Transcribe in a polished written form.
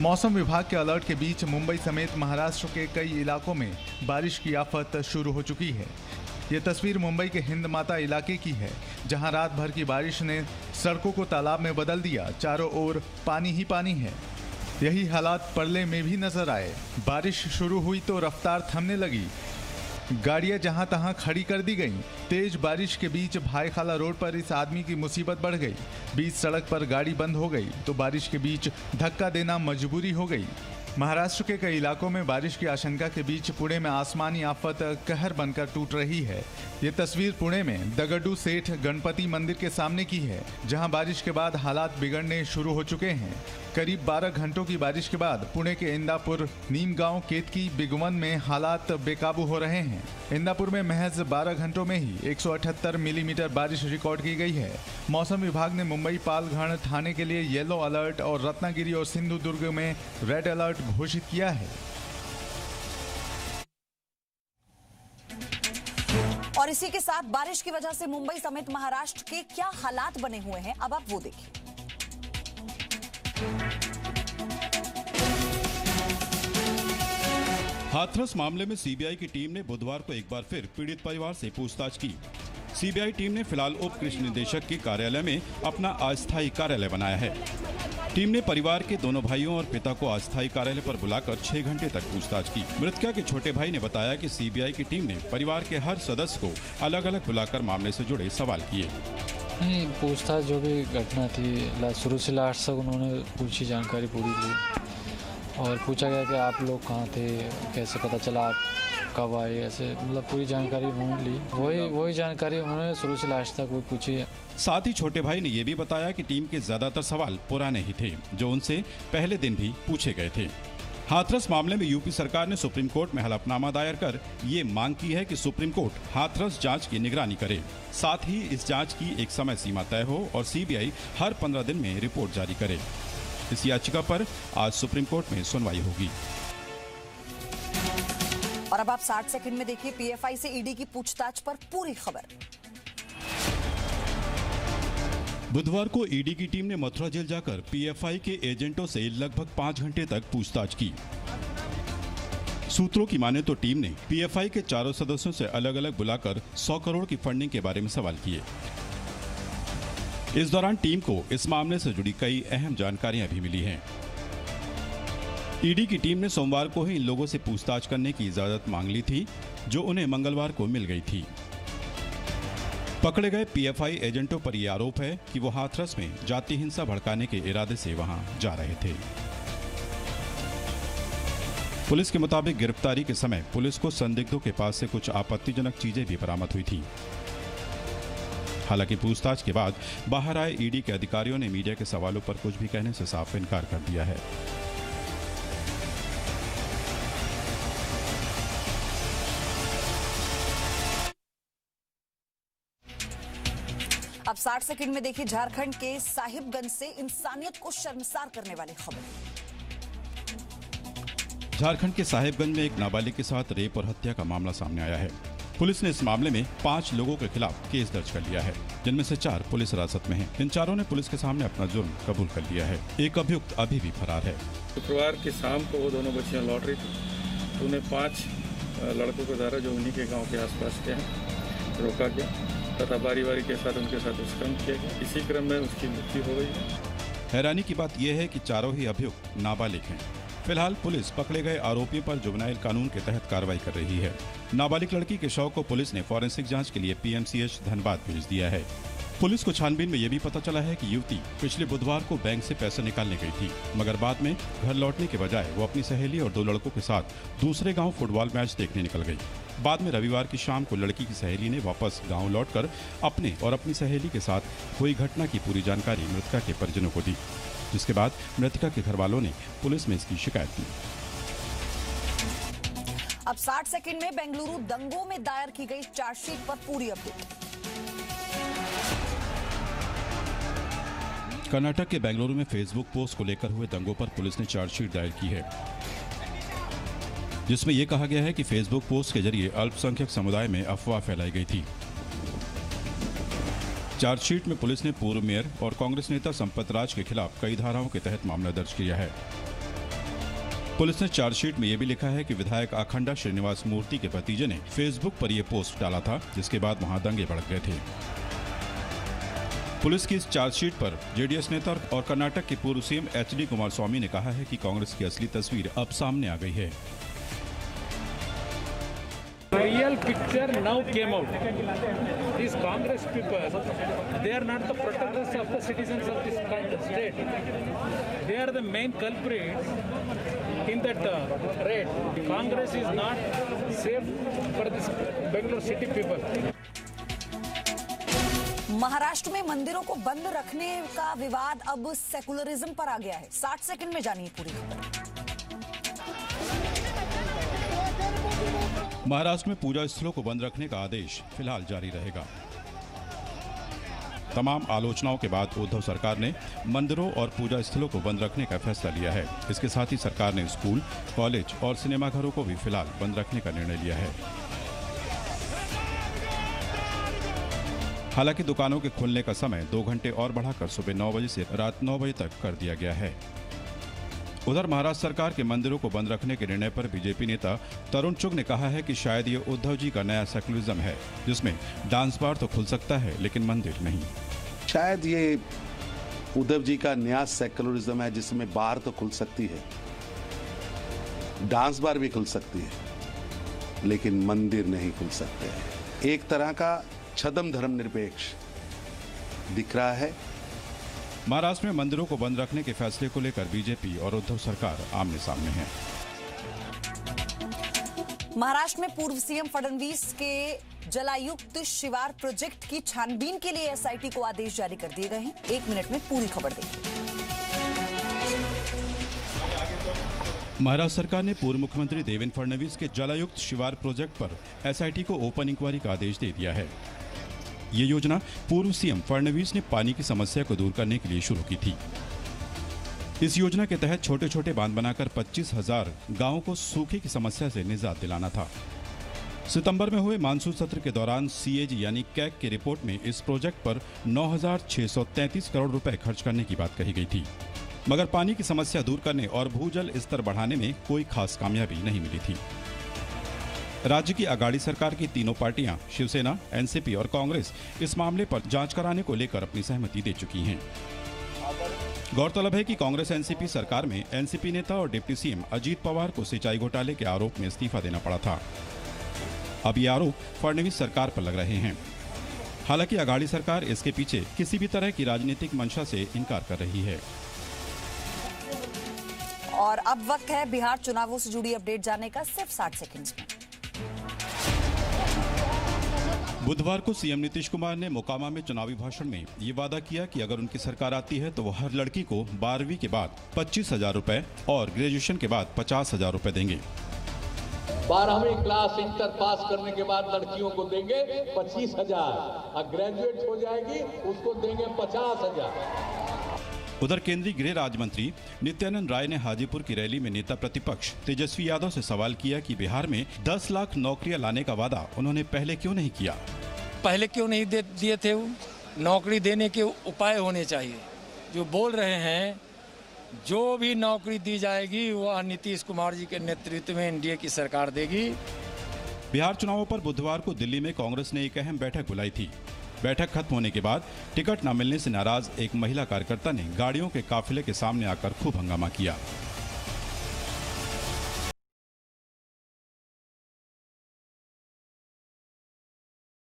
मौसम विभाग के अलर्ट के बीच मुंबई समेत महाराष्ट्र के कई इलाकों में बारिश की आफत शुरू हो चुकी है। ये तस्वीर मुंबई के हिंद माता इलाके की है, जहां रात भर की बारिश ने सड़कों को तालाब में बदल दिया। चारों ओर पानी ही पानी है। यही हालात परले में भी नजर आए। बारिश शुरू हुई तो रफ्तार थमने लगी। गाड़ियां जहां तहां खड़ी कर दी गईं। तेज बारिश के बीच भाईखाला रोड पर इस आदमी की मुसीबत बढ़ गई। बीच सड़क पर गाड़ी बंद हो गई तो बारिश के बीच धक्का देना मजबूरी हो गई। महाराष्ट्र के कई इलाकों में बारिश की आशंका के बीच पुणे में आसमानी आफत कहर बनकर टूट रही है। ये तस्वीर पुणे में दगडू सेठ गणपति मंदिर के सामने की है, जहां बारिश के बाद हालात बिगड़ने शुरू हो चुके हैं। करीब 12 घंटों की बारिश के बाद पुणे के इंदापुर, नीमगांव, केतकी, बिगवन में हालात बेकाबू हो रहे हैं। इंदापुर में महज 12 घंटों में ही 178 मिलीमीटर बारिश रिकॉर्ड की गई है। मौसम विभाग ने मुंबई, पालघर, ठाणे के लिए येलो अलर्ट और रत्नागिरी और सिंधुदुर्ग में रेड अलर्ट घोषित किया है। और इसी के साथ बारिश की वजह से मुंबई समेत महाराष्ट्र के क्या हालात बने हुए हैं, अब आप वो देखिए। हाथरस मामले में सीबीआई की टीम ने बुधवार को एक बार फिर पीड़ित परिवार से पूछताछ की। सीबीआई टीम ने फिलहाल उप कृषि निदेशक के कार्यालय में अपना अस्थायी कार्यालय बनाया है। टीम ने परिवार के दोनों भाइयों और पिता को अस्थायी कार्यालय पर बुलाकर 6 घंटे तक पूछताछ की। मृतका के छोटे भाई ने बताया कि सीबीआई की टीम ने परिवार के हर सदस्य को अलग अलग बुलाकर मामले से जुड़े सवाल किए। नहीं, पूछताछ जो भी घटना थी शुरू से लास्ट तक उन्होंने पूछी, जानकारी पूरी ली और पूछा गया कि आप लोग कहाँ थे, कैसे पता चला, आप कब आए, ऐसे मतलब पूरी जानकारी उन्होंने ली। वही जानकारी उन्होंने शुरू से लास्ट तक वो पूछी है। साथ ही छोटे भाई ने ये भी बताया कि टीम के ज्यादातर सवाल पुराने ही थे, जो उनसे पहले दिन भी पूछे गए थे। हाथरस मामले में यूपी सरकार ने सुप्रीम कोर्ट में हलफनामा दायर कर ये मांग की है कि सुप्रीम कोर्ट हाथरस जांच की निगरानी करे। साथ ही इस जांच की एक समय सीमा तय हो और सीबीआई हर 15 दिन में रिपोर्ट जारी करे। इस याचिका पर आज सुप्रीम कोर्ट में सुनवाई होगी। और अब आप 60 सेकंड में देखिए पीएफआई से ईडी की पूछताछ पर पूरी खबर। बुधवार को ईडी की टीम ने मथुरा जेल जाकर पीएफआई के एजेंटों से लगभग 5 घंटे तक पूछताछ की। सूत्रों की माने तो टीम ने पीएफआई के चारों सदस्यों से अलग अलग बुलाकर 100 करोड़ की फंडिंग के बारे में सवाल किए। इस दौरान टीम को इस मामले से जुड़ी कई अहम जानकारियां भी मिली हैं। ईडी की टीम ने सोमवार को ही इन लोगों से पूछताछ करने की इजाजत मांग ली थी, जो उन्हें मंगलवार को मिल गई थी। पकड़े गए पीएफआई एजेंटों पर यह आरोप है कि वो हाथरस में जाति हिंसा भड़काने के इरादे से वहां जा रहे थे। पुलिस के मुताबिक गिरफ्तारी के समय पुलिस को संदिग्धों के पास से कुछ आपत्तिजनक चीजें भी बरामद हुई थी। हालांकि पूछताछ के बाद बाहर आए ईडी के अधिकारियों ने मीडिया के सवालों पर कुछ भी कहने से साफ इनकार कर दिया है। अब 60 सेकंड में देखिए झारखंड के साहिबगंज से इंसानियत को शर्मसार करने वाली खबर। झारखंड के साहिबगंज में एक नाबालिग के साथ रेप और हत्या का मामला सामने आया है। पुलिस ने इस मामले में 5 लोगों के खिलाफ केस दर्ज कर लिया है, जिनमें से 4 पुलिस हिरासत में हैं। इन चारों ने पुलिस के सामने अपना जुर्म कबूल कर लिया है। एक अभियुक्त अभी भी फरार है। शुक्रवार की शाम को वो दोनों बच्चियां लौट रही थी तो उन्हें 5 लड़कों के द्वारा, जो उन्हीं के गांव के आसपास के हैं, रोका गया तथा बारी बारी के साथ उनके साथ दुष्कर्म किया गया। इसी क्रम में उसकी मृत्यु हो गई है। हैरानी की बात यह है कि चारों ही अभियुक्त नाबालिग हैं। फिलहाल पुलिस पकड़े गए आरोपियों पर जुवेनाइल कानून के तहत कार्रवाई कर रही है। नाबालिग लड़की के शव को पुलिस ने फॉरेंसिक जांच के लिए पीएमसीएच धनबाद भेज दिया है। पुलिस को छानबीन में यह भी पता चला है कि युवती पिछले बुधवार को बैंक से पैसे निकालने गई थी, मगर बाद में घर लौटने के बजाय वो अपनी सहेली और 2 लड़कों के साथ दूसरे गांव फुटबॉल मैच देखने निकल गई। बाद में रविवार की शाम को लड़की की सहेली ने वापस गांव लौटकर अपने और अपनी सहेली के साथ हुई घटना की पूरी जानकारी मृतका के परिजनों को दी, जिसके बाद मृतका के घर वालों ने पुलिस में इसकी शिकायत की। अब 60 सेकंड में बेंगलुरु दंगों में दायर की गई चार्जशीट पर पूरी अपडेट। कर्नाटक के बेंगलुरु में फेसबुक पोस्ट को लेकर हुए दंगों पर पुलिस ने चार्जशीट दायर की है, जिसमें यह कहा गया है कि फेसबुक पोस्ट के जरिए अल्पसंख्यक समुदाय में अफवाह फैलाई गई थी। चार्जशीट में पुलिस ने पूर्व मेयर और कांग्रेस नेता संपत राज के खिलाफ कई धाराओं के तहत मामला दर्ज किया है। पुलिस ने चार्जशीट में ये भी लिखा है कि विधायक अखंडा श्रीनिवास मूर्ति के भतीजे ने फेसबुक पर यह पोस्ट डाला था, जिसके बाद वहां दंगे भड़क गए थे। पुलिस की इस चार्जशीट पर जेडीएस नेता और कर्नाटक के पूर्व सीएम एचडी कुमारस्वामी ने कहा है कि कांग्रेस की असली तस्वीर अब सामने आ गई है। Real picture now came out. These Congress people, they are not the protectors of the citizens of this state. They are the main culprits in that raid. Congress is not safe for this Bangalore city people. Maharashtra में मंदिरों को बंद रखने का विवाद अब secularism पर आ गया है। 60 सेकंड में जानिए पूरी खबर। महाराष्ट्र में पूजा स्थलों को बंद रखने का आदेश फिलहाल जारी रहेगा। तमाम आलोचनाओं के बाद उद्धव सरकार ने मंदिरों और पूजा स्थलों को बंद रखने का फैसला लिया है। इसके साथ ही सरकार ने स्कूल, कॉलेज और सिनेमाघरों को भी फिलहाल बंद रखने का निर्णय लिया है। हालांकि दुकानों के खुलने का समय 2 घंटे और बढ़ाकर सुबह 9 बजे से रात 9 बजे तक कर दिया गया है। उधर महाराष्ट्र सरकार के मंदिरों को बंद रखने के निर्णय पर बीजेपी नेता तरुण चुग ने कहा है कि शायद ये उद्धव जी का नया सेकुलरिज्म है, जिसमें डांस बार तो खुल सकता है लेकिन मंदिर नहीं। शायद ये उद्धव जी का नया सेकुलरिज्म है, जिसमें बार तो खुल सकती है, डांस बार भी खुल सकती है, लेकिन मंदिर नहीं खुल सकते। एक तरह का छद्म धर्मनिरपेक्ष दिख रहा है। महाराष्ट्र में मंदिरों को बंद रखने के फैसले को लेकर बीजेपी और उद्धव सरकार आमने सामने हैं। महाराष्ट्र में पूर्व सीएम फडणवीस के जलायुक्त शिवार प्रोजेक्ट की छानबीन के लिए एसआईटी को आदेश जारी कर दिए गए हैं। 1 मिनट में पूरी खबर देखिए। महाराष्ट्र सरकार ने पूर्व मुख्यमंत्री देवेंद्र फडणवीस के जलायुक्त शिवार प्रोजेक्ट पर एसआईटी को ओपन इंक्वायरी का आदेश दे दिया है। ये योजना पूर्व सीएम फडणवीस ने पानी की समस्या को दूर करने के लिए शुरू की थी। इस योजना के तहत छोटे छोटे बांध बनाकर 25,000 गांवों को सूखे की समस्या से निजात दिलाना था। सितंबर में हुए मानसून सत्र के दौरान सीएजी यानी कैग की रिपोर्ट में इस प्रोजेक्ट पर 9,633 करोड़ रुपए खर्च करने की बात कही गई थी, मगर पानी की समस्या दूर करने और भूजल स्तर बढ़ाने में कोई खास कामयाबी नहीं मिली थी। राज्य की अगाड़ी सरकार की तीनों पार्टियां शिवसेना, एनसीपी और कांग्रेस इस मामले पर जांच कराने को लेकर अपनी सहमति दे चुकी हैं। गौरतलब है कि कांग्रेस एनसीपी सरकार में एनसीपी नेता और डिप्टी सीएम अजीत पवार को सिंचाई घोटाले के आरोप में इस्तीफा देना पड़ा था। अब ये आरोप फडणवीस सरकार पर लग रहे हैं। हालांकि अगाड़ी सरकार इसके पीछे किसी भी तरह की राजनीतिक मंशा से इनकार कर रही है। और अब वक्त है बिहार चुनावों से जुड़ी अपडेट जानने का, सिर्फ 60 सेकंड में। बुधवार को सीएम नीतीश कुमार ने मोकामा में चुनावी भाषण में ये वादा किया कि अगर उनकी सरकार आती है तो वो हर लड़की को 12वीं के बाद 25,000 रुपए और ग्रेजुएशन के बाद 50,000 रुपए देंगे। 12वीं क्लास इंटर पास करने के बाद लड़कियों को देंगे 25,000 और ग्रेजुएट हो जाएगी उसको देंगे 50,000। उधर केंद्रीय गृह राज्य मंत्री नित्यानंद राय ने हाजीपुर की रैली में नेता प्रतिपक्ष तेजस्वी यादव से सवाल किया कि बिहार में 10 लाख नौकरियां लाने का वादा उन्होंने पहले क्यों नहीं किया। पहले क्यों नहीं दिए थे? वो नौकरी देने के उपाय होने चाहिए। जो बोल रहे हैं जो भी नौकरी दी जाएगी वह नीतीश कुमार जी के नेतृत्व में एनडीए की सरकार देगी। बिहार चुनावों पर बुधवार को दिल्ली में कांग्रेस ने एक अहम बैठक बुलाई थी। बैठक खत्म होने के बाद टिकट न मिलने से नाराज एक महिला कार्यकर्ता ने गाड़ियों के काफिले के सामने आकर खूब हंगामा किया।